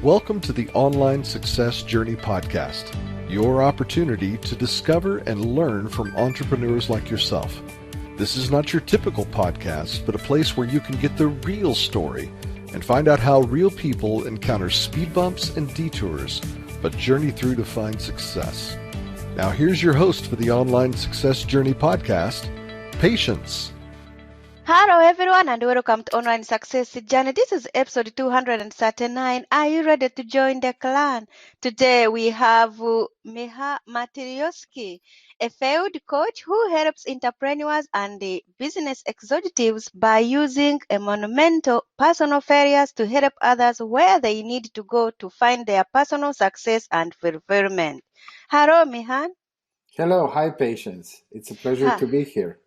Welcome to the Online Success Journey podcast, your opportunity to discover and learn from entrepreneurs like yourself. This is not your typical podcast, but a place where you can get the real story and find out how real people encounter speed bumps and detours, but journey through to find success. Now here's your host for the Online Success Journey podcast, Patience. Hello everyone and welcome to Online Success Journey. This is episode 239. Are you ready to join the clan? Today we have Miha Matlievski, a field coach who helps entrepreneurs and the business executives by using a monumental personal failures to help others where they need to go to find their personal success and fulfillment. Hello Miha. Hello, hi Patience. It's a pleasure to be here.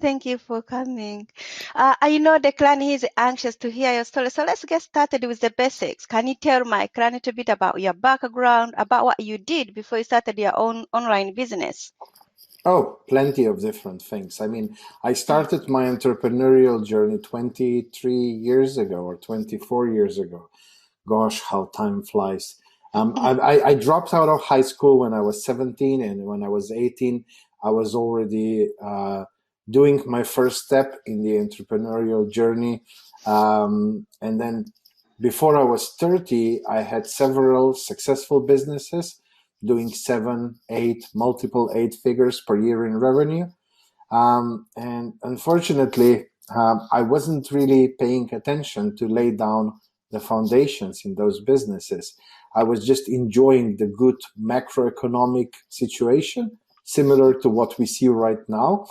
Thank you for coming. I know the clan is anxious to hear your story, so let's get started with the basics. Can you tell my clan a little bit about your background, about what you did before you started your own online business? Oh, plenty of different things. I started my entrepreneurial journey 23 years ago or 24 years ago. Gosh, how time flies. I dropped out of high school when I was 17, and when I was 18, I was already doing my first step in the entrepreneurial journey. And then before I was 30, I had several successful businesses doing 7, 8, multiple 8 figures per year in revenue. And unfortunately, I wasn't really paying attention to lay down the foundations in those businesses. I was just enjoying the good macroeconomic situation, similar to what we see right now.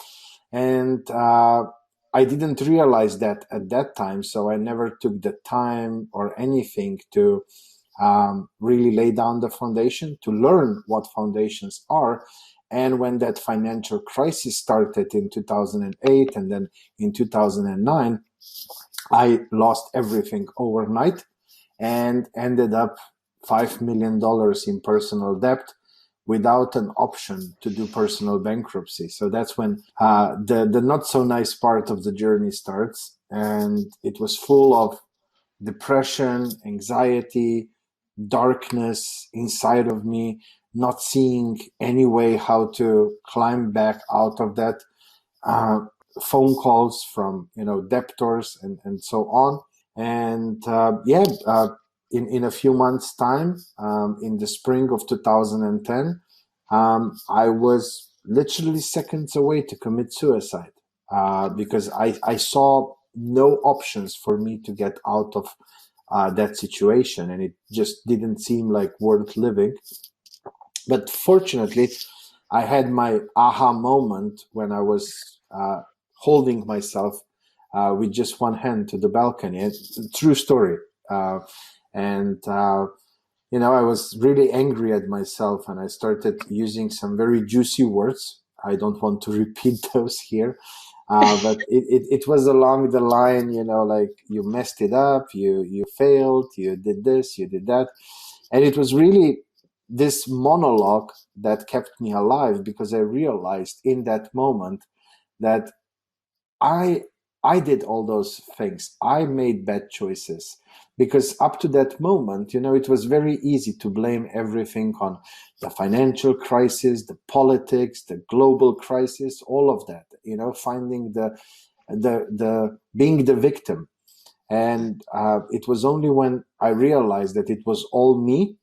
And I didn't realize that at that time, so I never took the time or anything to really lay down the foundation, to learn what foundations are. And when that financial crisis started in 2008 and then in 2009, I lost everything overnight and ended up $5 million in personal debt without an option to do personal bankruptcy. So that's when the not so nice part of the journey starts. And it was full of depression, anxiety, darkness inside of me, not seeing any way how to climb back out of that, phone calls from debtors and so on. And in a few months' time, in the spring of 2010, I was literally seconds away to commit suicide because I saw no options for me to get out of that situation, and it just didn't seem like worth living. But fortunately, I had my aha moment when I was holding myself with just one hand to the balcony. It's a true story. I was really angry at myself, and I started using some very juicy words. I don't want to repeat those here, but it was along the line, like you messed it up, you failed, you did this, you did that. And it was really this monologue that kept me alive, because I realized in that moment that I did all those things. I made bad choices, because up to that moment, it was very easy to blame everything on the financial crisis, the politics, the global crisis, all of that, finding the being the victim. And it was only when I realized that it was all me,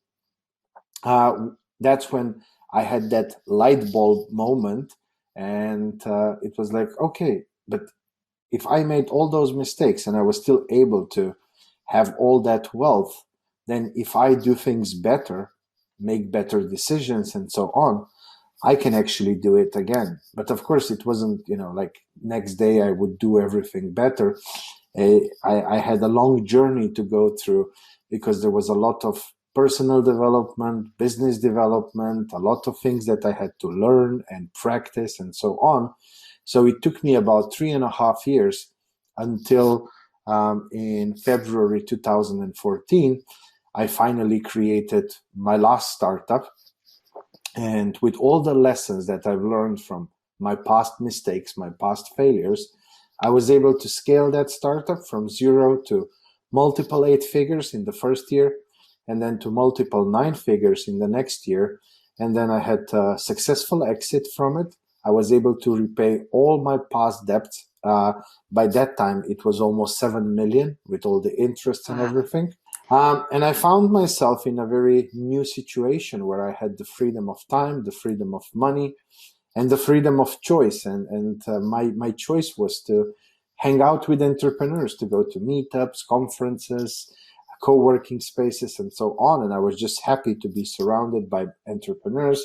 that's when I had that light bulb moment. And it was like, okay, but if I made all those mistakes and I was still able to have all that wealth, then if I do things better, make better decisions and so on, I can actually do it again. But of course, it wasn't, like next day I would do everything better. I had a long journey to go through, because there was a lot of personal development, business development, a lot of things that I had to learn and practice and so on. So it took me about 3.5 years until in February 2014, I finally created my last startup. And with all the lessons that I've learned from my past mistakes, my past failures, I was able to scale that startup from 0 to multiple 8 figures in the first year, and then to multiple 9 figures in the next year. And then I had a successful exit from it. I was able to repay all my past debts. By that time, it was almost 7 million with all the interest and everything. And I found myself in a very new situation where I had the freedom of time, the freedom of money, and the freedom of choice. And my choice was to hang out with entrepreneurs, to go to meetups, conferences, co-working spaces, and so on. And I was just happy to be surrounded by entrepreneurs.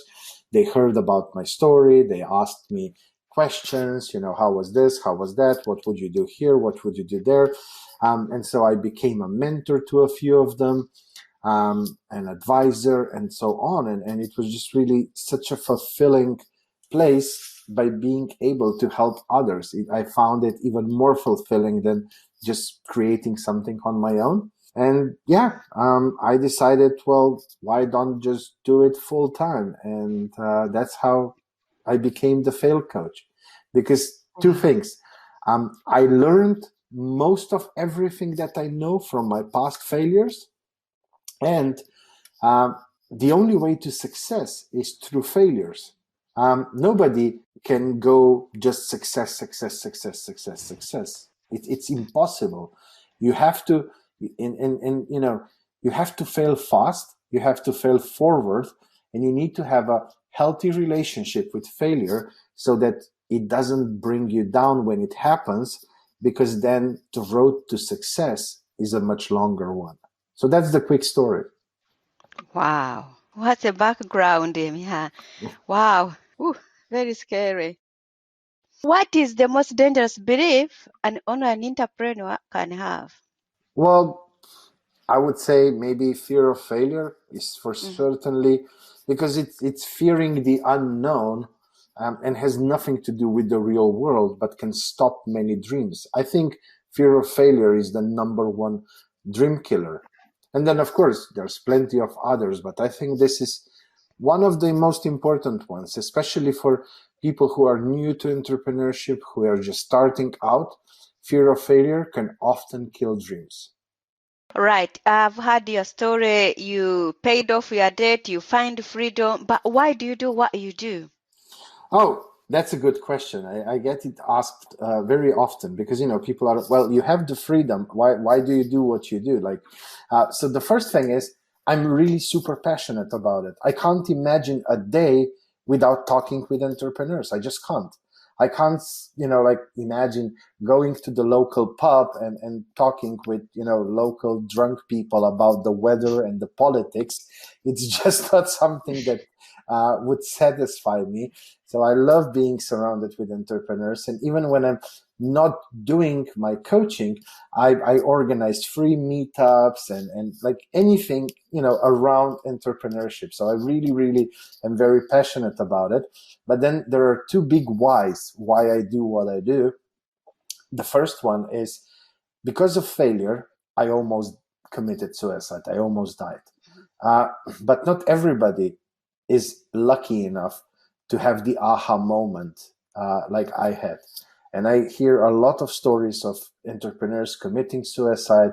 They heard about my story. They asked me questions, how was this? How was that? What would you do here? What would you do there? And so I became a mentor to a few of them, an advisor, and so on. And it was just really such a fulfilling place by being able to help others. I found it even more fulfilling than just creating something on my own. And I decided, well, why don't just do it full time? And that's how I became the fail coach. Because two things, I learned most of everything that I know from my past failures. And the only way to success is through failures. Nobody can go just success. It's impossible. You have to, you have to fail fast. You have to fail forward, and you need to have a healthy relationship with failure so that it doesn't bring you down when it happens, because then the road to success is a much longer one. So that's the quick story. Wow. What a background, Miha. Wow. Ooh, very scary. What is the most dangerous belief an online entrepreneur can have? Well, I would say maybe fear of failure is for certainly, because it's fearing the unknown, and has nothing to do with the real world, but can stop many dreams. I think fear of failure is the number one dream killer. And then, of course, there's plenty of others, but I think this is one of the most important ones, especially for people who are new to entrepreneurship, who are just starting out. Fear of failure can often kill dreams. Right. I've heard your story. You paid off your debt, you find freedom, but why do you do what you do? Oh, that's a good question. I get it asked very often, because people are, well, you have the freedom. Why do you do what you do? So the first thing is, I'm really super passionate about it. I can't imagine a day without talking with entrepreneurs. I just can't. I can't, imagine going to the local pub and talking with, local drunk people about the weather and the politics. It's just not something that would satisfy me. So I love being surrounded with entrepreneurs. And even when I'm not doing my coaching, I organize free meetups and like anything, around entrepreneurship. So I really, really am very passionate about it. But then there are two big whys why I do what I do. The first one is because of failure, I almost committed suicide. I almost died. But not everybody is lucky enough to have the aha moment like I had. And I hear a lot of stories of entrepreneurs committing suicide,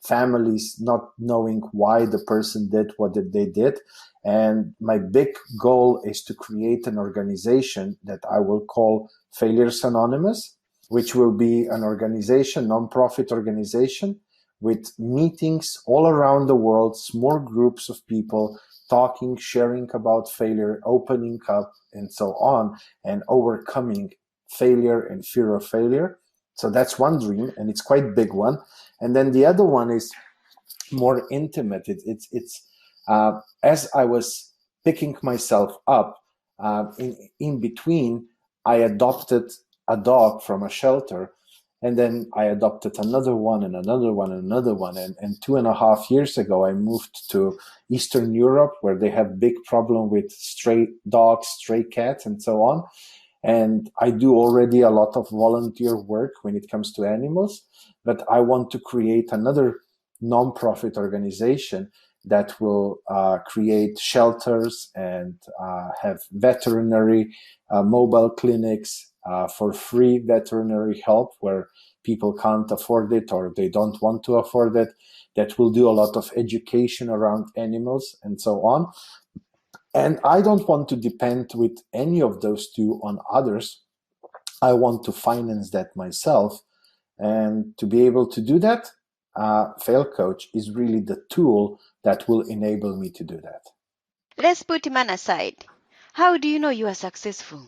families not knowing why the person did what they did. And my big goal is to create an organization that I will call Failures Anonymous, which will be an organization, nonprofit organization, with meetings all around the world, small groups of people talking, sharing about failure, opening up, and so on, and overcoming failure and fear of failure. So that's one dream, and it's quite a big one. And then the other one is more intimate. It's as I was picking myself up, in between, I adopted a dog from a shelter, and then I adopted another one and another one and another one. And 2.5 years ago, I moved to Eastern Europe, where they have big problem with stray dogs, stray cats, and so on. And I do already a lot of volunteer work when it comes to animals, but I want to create another nonprofit organization that will create shelters and have veterinary mobile clinics, for free veterinary help where people can't afford it or they don't want to afford it, that will do a lot of education around animals and so on. And I don't want to depend with any of those two on others. I want to finance that myself. And to be able to do that, Fail Coach is really the tool that will enable me to do that. Let's put man aside. How do you know you are successful?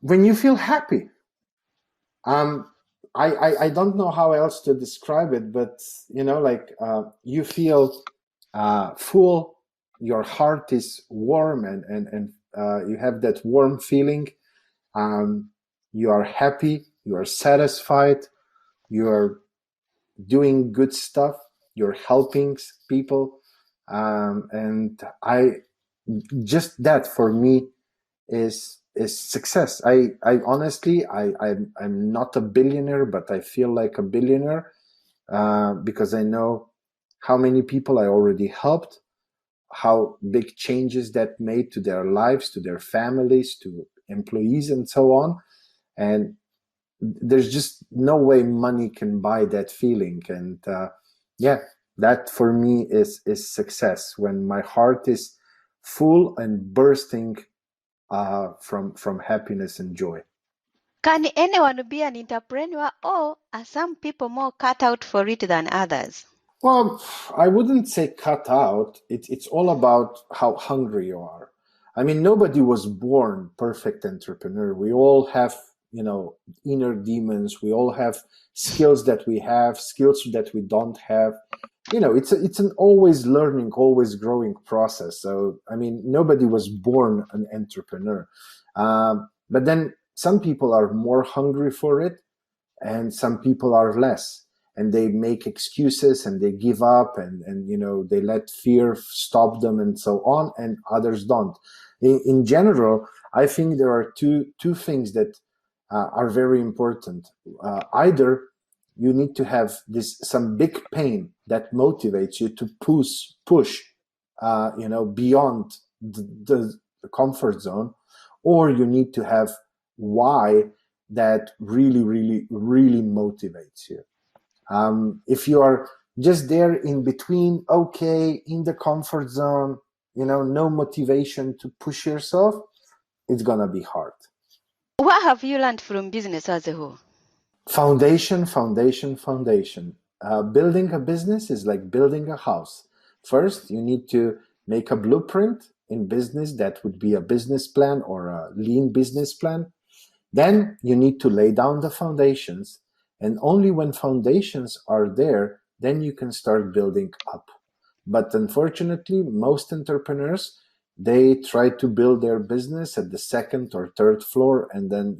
When you feel happy. I don't know how else to describe it, but you feel full, your heart is warm, and you have that warm feeling. You are happy, you are satisfied, you are doing good stuff, you're helping people, and just that for me is success. I honestly, I'm not a billionaire, but I feel like a billionaire because I know how many people I already helped, how big changes that made to their lives, to their families, to employees, and so on. And there's just no way money can buy that feeling. And that for me is success, when my heart is full and bursting from happiness and joy. Can anyone be an entrepreneur, or are some people more cut out for it than others? Well, I wouldn't say cut out. It's all about how hungry you are. I mean, nobody was born perfect entrepreneur. We all have, inner demons. We all have skills that we have, skills that we don't have. It's an always learning, always growing process. So, I mean, nobody was born an entrepreneur. But then some people are more hungry for it, and some people are less. And they make excuses and they give up, and they let fear stop them and so on, and others don't. In general, I think there are two things that are very important. Either you need to have some big pain that motivates you to push beyond the comfort zone, or you need to have why that really, really, really motivates you. If you are just there in between, okay, in the comfort zone, no motivation to push yourself, it's gonna be hard. What have you learned from business as a whole? Foundation. Building a business is like building a house. First, you need to make a blueprint. In business, that would be a business plan or a lean business plan. Then you need to lay down the foundations. And only when foundations are there, then you can start building up. But unfortunately, most entrepreneurs, they try to build their business at the second or third floor, and then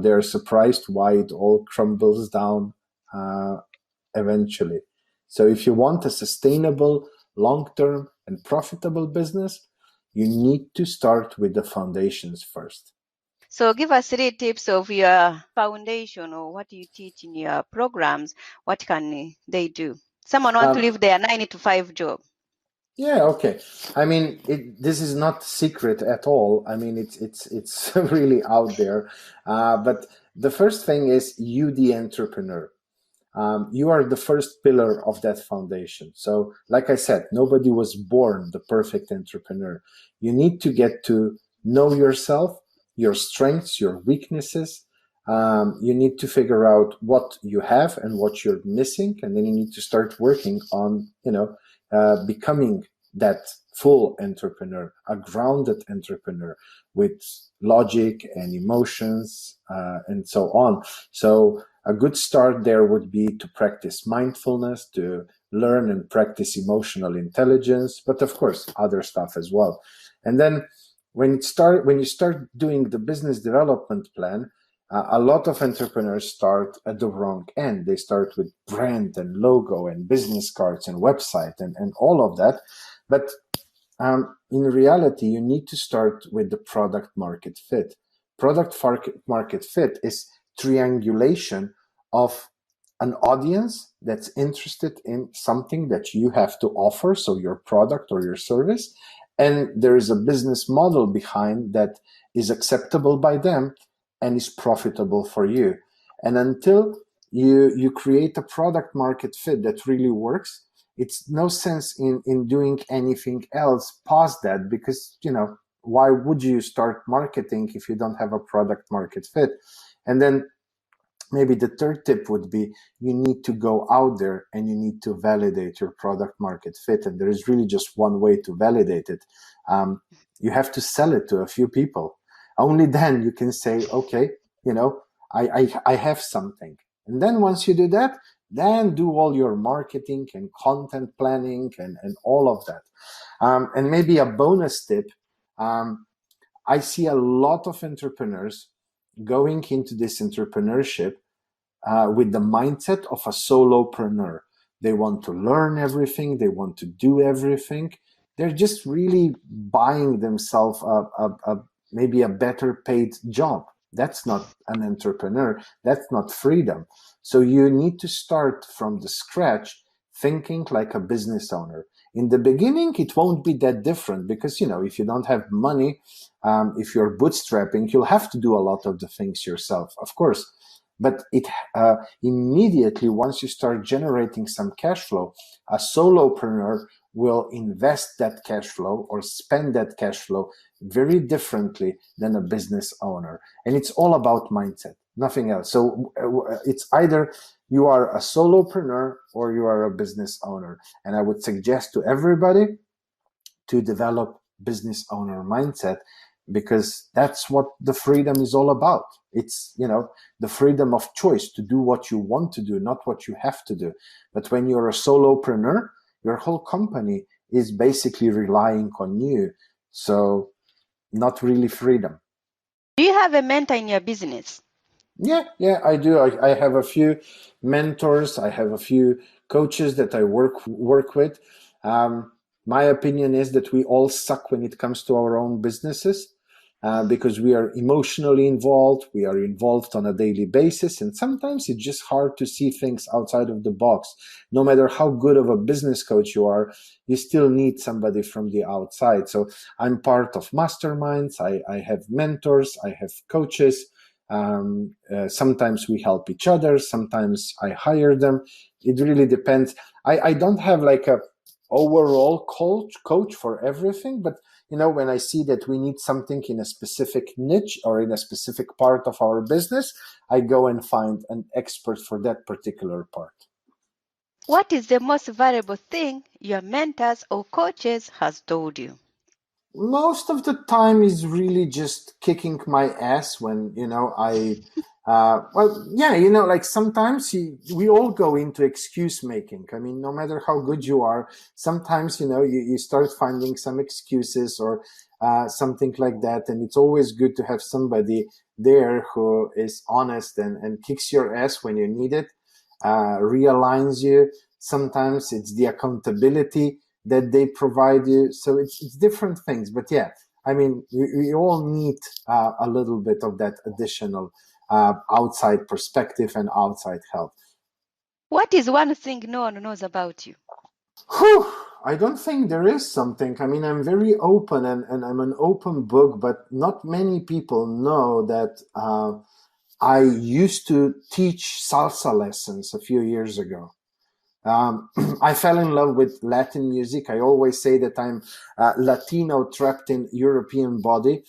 they're surprised why it all crumbles down eventually. So if you want a sustainable, long-term, and profitable business, you need to start with the foundations first. So give us 3 tips of your foundation, or what you teach in your programs. What can they do? Someone want to leave their 9 to 5 job. Yeah, okay. I mean, this is not secret at all. I mean, it's really out there. But the first thing is you, the entrepreneur. You are the first pillar of that foundation. So, like I said, nobody was born the perfect entrepreneur. You need to get to know yourself, your strengths, your weaknesses. You need to figure out what you have and what you're missing, and then you need to start working on, becoming that full entrepreneur, a grounded entrepreneur with logic and emotions, and so on. So a good start there would be to practice mindfulness, to learn and practice emotional intelligence, but of course, other stuff as well. And then when you start doing the business development plan, a lot of entrepreneurs start at the wrong end. They start with brand and logo and business cards and website and all of that. But in reality, you need to start with the product market fit. Product market fit is triangulation of an audience that's interested in something that you have to offer, so your product or your service, and there is a business model behind that is acceptable by them, and is profitable for you. And until you create a product market fit that really works, it's no sense in doing anything else past that, because, why would you start marketing if you don't have a product market fit? And then maybe the third tip would be, you need to go out there and you need to validate your product market fit. And there is really just one way to validate it. You have to sell it to a few people. Only then you can say, okay, I have something. And then once you do that, then do all your marketing and content planning and all of that. And maybe a bonus tip, I see a lot of entrepreneurs going into this entrepreneurship with the mindset of a solopreneur. They want to learn everything. They want to do everything. They're just really buying themselves maybe a better paid job. That's not an entrepreneur. That's not freedom. So you need to start from the scratch, thinking like a business owner. In the beginning, it won't be that different because, if you don't have money, if you're bootstrapping, you'll have to do a lot of the things yourself, of course. But it immediately, once you start generating some cash flow, a solopreneur will invest that cash flow or spend that cash flow very differently than a business owner. And it's all about mindset, nothing else. So it's either you are a solopreneur or you are a business owner. And I would suggest to everybody to develop business owner mindset, because that's what the freedom is all about. It's, the freedom of choice to do what you want to do, not what you have to do. But when you're a solopreneur, your whole company is basically relying on you. So not really freedom. Do you have a mentor in your business? Yeah, I do. I have a few mentors. I have a few coaches that I work with. My opinion is that we all suck when it comes to our own businesses. Because we are emotionally involved, we are involved on a daily basis, and sometimes it's just hard to see things outside of the box. No matter how good of a business coach you are, you still need somebody from the outside. So I'm part of masterminds, I have mentors, I have coaches. Sometimes we help each other, sometimes I hire them. It really depends. I don't have like a overall coach for everything, but when I see that we need something in a specific niche or in a specific part of our business, I go and find an expert for that particular part. What is the most valuable thing your mentors or coaches has told you? Most of the time is really just kicking my ass when, like sometimes we all go into excuse making. I mean, no matter how good you are, sometimes, you start finding some excuses or something like that. And it's always good to have somebody there who is honest and kicks your ass when you need it, realigns you. Sometimes it's the accountability that they provide you. So it's different things. But yeah, I mean, we all need a little bit of that additional outside perspective and outside help. What is one thing no one knows about you? I don't think there is something. I mean, I'm very open and I'm an open book, but not many people know that I used to teach salsa lessons a few years ago. I fell in love with Latin music. I always say that I'm Latino trapped in European body.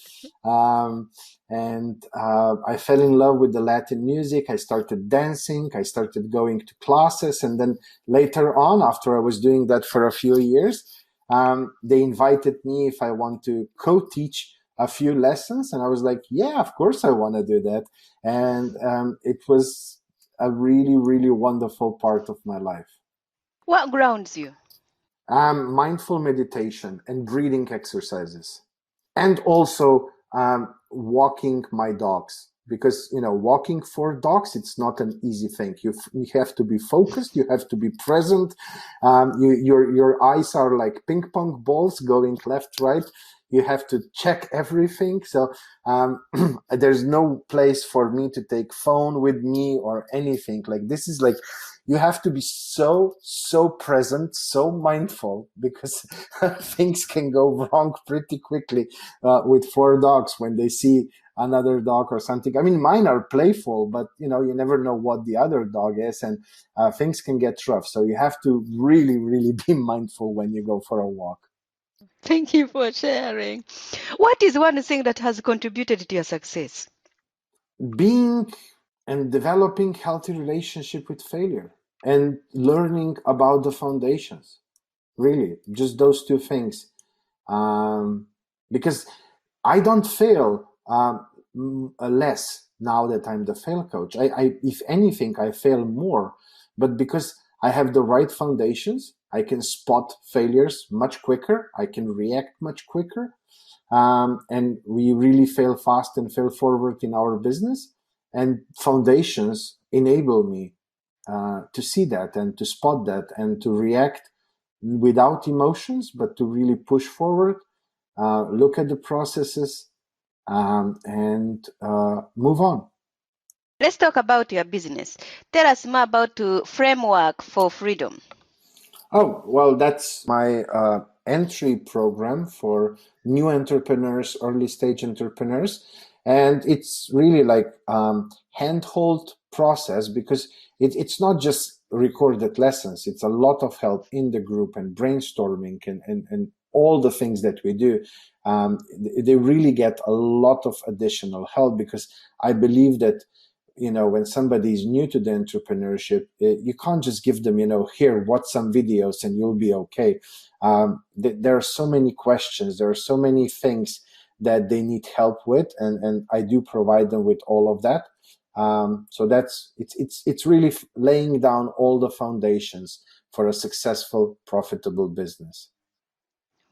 And I fell in love with the Latin music. I started dancing. I started going to classes. And then later on, after I was doing that for a few years, they invited me if I want to co-teach a few lessons. And I was like, yeah, of course I want to do that. And it was a really, really wonderful part of my life. What grounds you? Mindful meditation and breathing exercises. And also walking my dogs. Because, walking for dogs, it's not an easy thing. You have to be focused. You have to be present. Your eyes are like ping pong balls going left, right. You have to check everything. So there's no place for me to take phone with me or anything. Like this is like, you have to be so present, so mindful, because things can go wrong pretty quickly with 4 dogs when they see another dog or something. I mean, mine are playful, but you never know what the other dog is, and things can get rough. So you have to really, really be mindful when you go for a walk. Thank you for sharing. What is one thing that has contributed to your success? Being and developing healthy relationship with failure and learning about the foundations. Really, just those two things. Because I don't fail less now that I'm the fail coach. If anything, I fail more. But because I have the right foundations, I can spot failures much quicker. I can react much quicker. And we really fail fast and fail forward in our business. And foundations enable me to see that and to spot that and to react without emotions, but to really push forward, look at the processes, and move on. Let's talk about your business. Tell us more about the framework for freedom. Oh, well, that's my entry program for new entrepreneurs, early stage entrepreneurs. And it's really like handhold process, because it's not just recorded lessons. It's a lot of help in the group and brainstorming and all the things that we do. They really get a lot of additional help, because I believe that when somebody is new to the entrepreneurship, you can't just give them, here, watch some videos and you'll be okay. There are so many questions. There are so many things that they need help with. And I do provide them with all of that. So it's really laying down all the foundations for a successful, profitable business.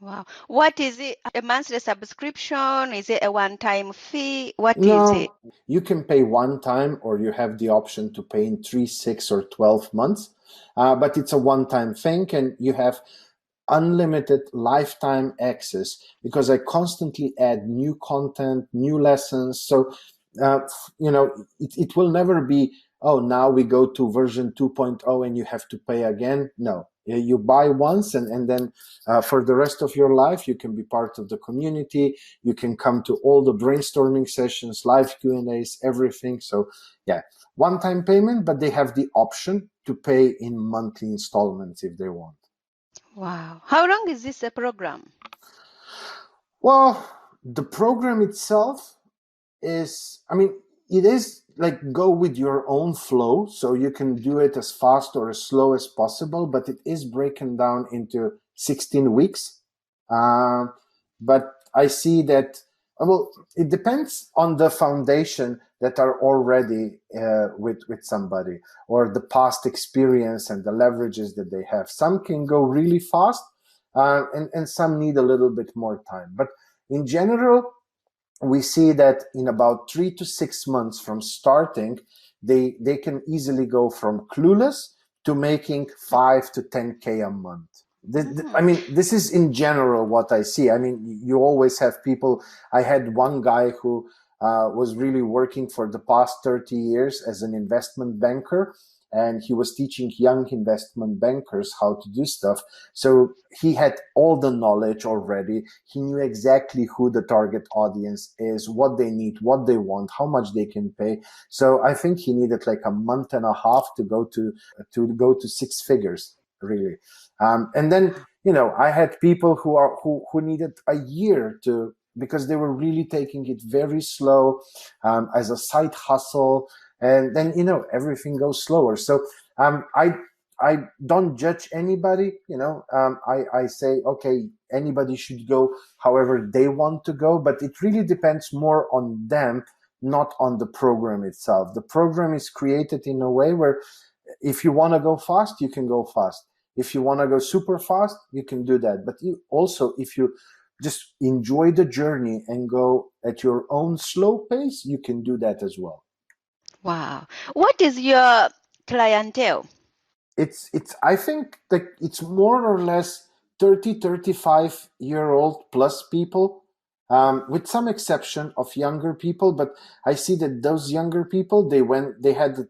Wow. What is it? A monthly subscription? Is it a one-time fee? What is No, it? you can pay one time, or you have the option to pay in 3, 6, or 12 months. But it's a one-time thing, and you have unlimited lifetime access, because I constantly add new content, new lessons. So, it will never be, oh, now we go to version 2.0 and you have to pay again. No, you buy once, and then for the rest of your life, you can be part of the community. You can come to all the brainstorming sessions, live Q&As, everything. So yeah, one-time payment, but they have the option to pay in monthly installments if they want. Wow. How long is this a program? Well, the program itself is, it is like go with your own flow. So you can do it as fast or as slow as possible, but it is broken down into 16 weeks. But I see that, well, it depends on the foundation that are already with somebody, or the past experience and the leverages that they have. Some can go really fast, and some need a little bit more time. But in general, we see that in about 3 to 6 months from starting, they can easily go from clueless to making 5 to 10K a month. This is in general what I see. You always have people. I had one guy who was really working for the past 30 years as an investment banker, and he was teaching young investment bankers how to do stuff. So he had all the knowledge already. He knew exactly who the target audience is, what they need, what they want, how much they can pay. So I think he needed like a month and a half to go to 6 figures, really. And then, I had people who needed a year because they were really taking it very slow, as a side hustle. And then, everything goes slower. So, I don't judge anybody, I say, okay, anybody should go however they want to go, but it really depends more on them, not on the program itself. The program is created in a way where if you want to go fast, you can go fast. If you want to go super fast, you can do that. But if you just enjoy the journey and go at your own slow pace, you can do that as well. Wow. What is your clientele? I think that it's more or less 35-year-old plus people, with some exception of younger people. But I see that those younger people, they had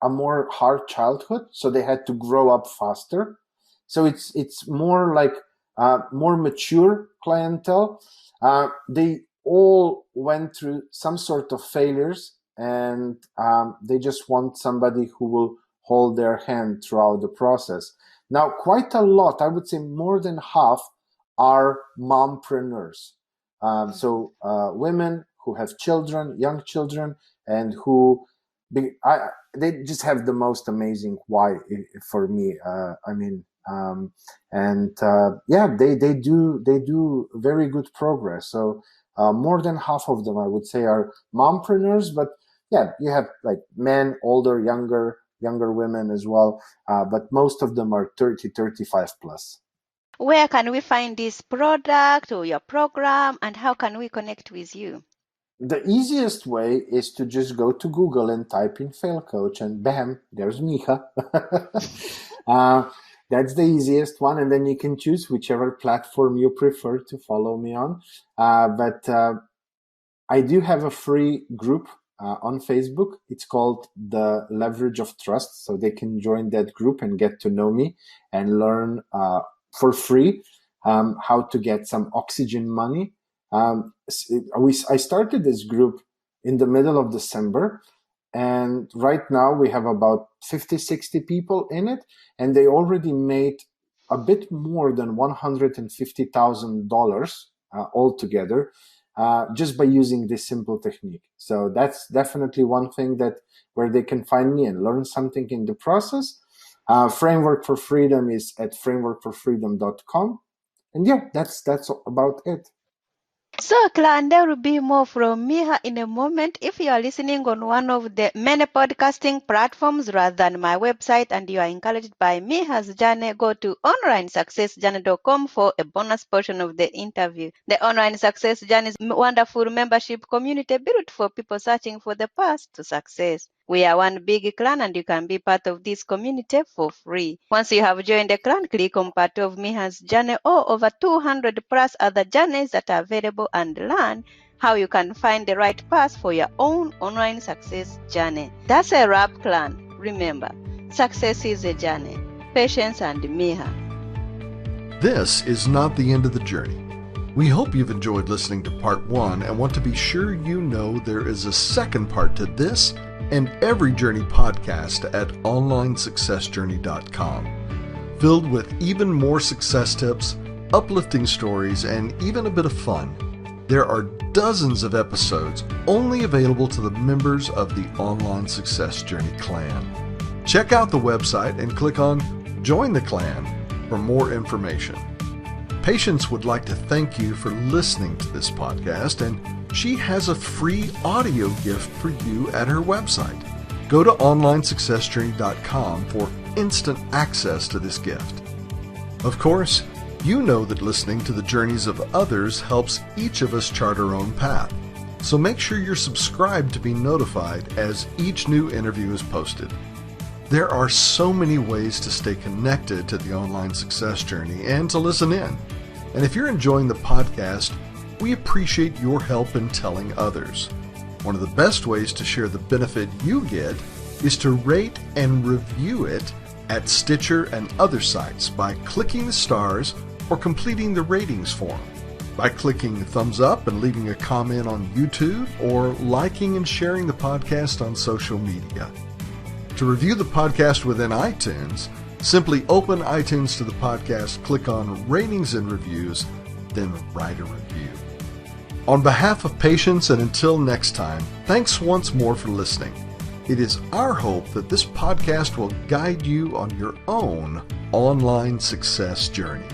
a more hard childhood, so they had to grow up faster. So it's more like more mature clientele. They all went through some sort of failures, and they just want somebody who will hold their hand throughout the process. Now, quite a lot, I would say more than half, are mompreneurs. So women who have children, young children, and who they just have the most amazing why for me. They do very good progress. So more than half of them, I would say, are mompreneurs. But yeah, you have like men, older, younger women as well. But most of them are 30, 35 plus. Where can we find this product or your program, and how can we connect with you? The easiest way is to just go to Google and type in Fail Coach, and bam, there's Miha. That's the easiest one, and then you can choose whichever platform you prefer to follow me on. But I do have a free group on Facebook. It's called The Leverage of Trust, so they can join that group and get to know me and learn for free how to get some oxygen money. I started this group in the middle of December, and right now we have about 50, 60 people in it, and they already made a bit more than $150,000 altogether just by using this simple technique. So that's definitely one thing where they can find me and learn something in the process. Framework for Freedom is at frameworkforfreedom.com. And yeah, that's about it. So, Clan, there will be more from Miha in a moment. If you are listening on one of the many podcasting platforms rather than my website and you are encouraged by Miha's journey, go to onlinesuccessjourney.com for a bonus portion of the interview. The Online Success Journey is a wonderful membership community built for people searching for the path to success. We are one big clan and you can be part of this community for free. Once you have joined the clan, click on part of Miha's journey or over 200 plus other journeys that are available and learn how you can find the right path for your own online success journey. That's a wrap, clan. Remember, success is a journey. Patience and Miha. This is not the end of the journey. We hope you've enjoyed listening to part 1 and want to be sure you know there is a second part to this and every journey podcast at onlinesuccessjourney.com, filled with even more success tips, uplifting stories, and even a bit of fun. There are dozens of episodes only available to the members of the Online Success Journey clan. Check out the website and click on Join the Clan for more information. Patience would like to thank you for listening to this podcast, and she has a free audio gift for you at her website. Go to onlinesuccessjourney.com for instant access to this gift. Of course, you know that listening to the journeys of others helps each of us chart our own path. So make sure you're subscribed to be notified as each new interview is posted. There are so many ways to stay connected to the Online Success Journey and to listen in. And if you're enjoying the podcast, we appreciate your help in telling others. One of the best ways to share the benefit you get is to rate and review it at Stitcher and other sites by clicking the stars or completing the ratings form, by clicking thumbs up and leaving a comment on YouTube, or liking and sharing the podcast on social media. To review the podcast within iTunes, simply open iTunes to the podcast, click on Ratings and Reviews, then write a review. On behalf of Patience, and until next time, thanks once more for listening. It is our hope that this podcast will guide you on your own online success journey.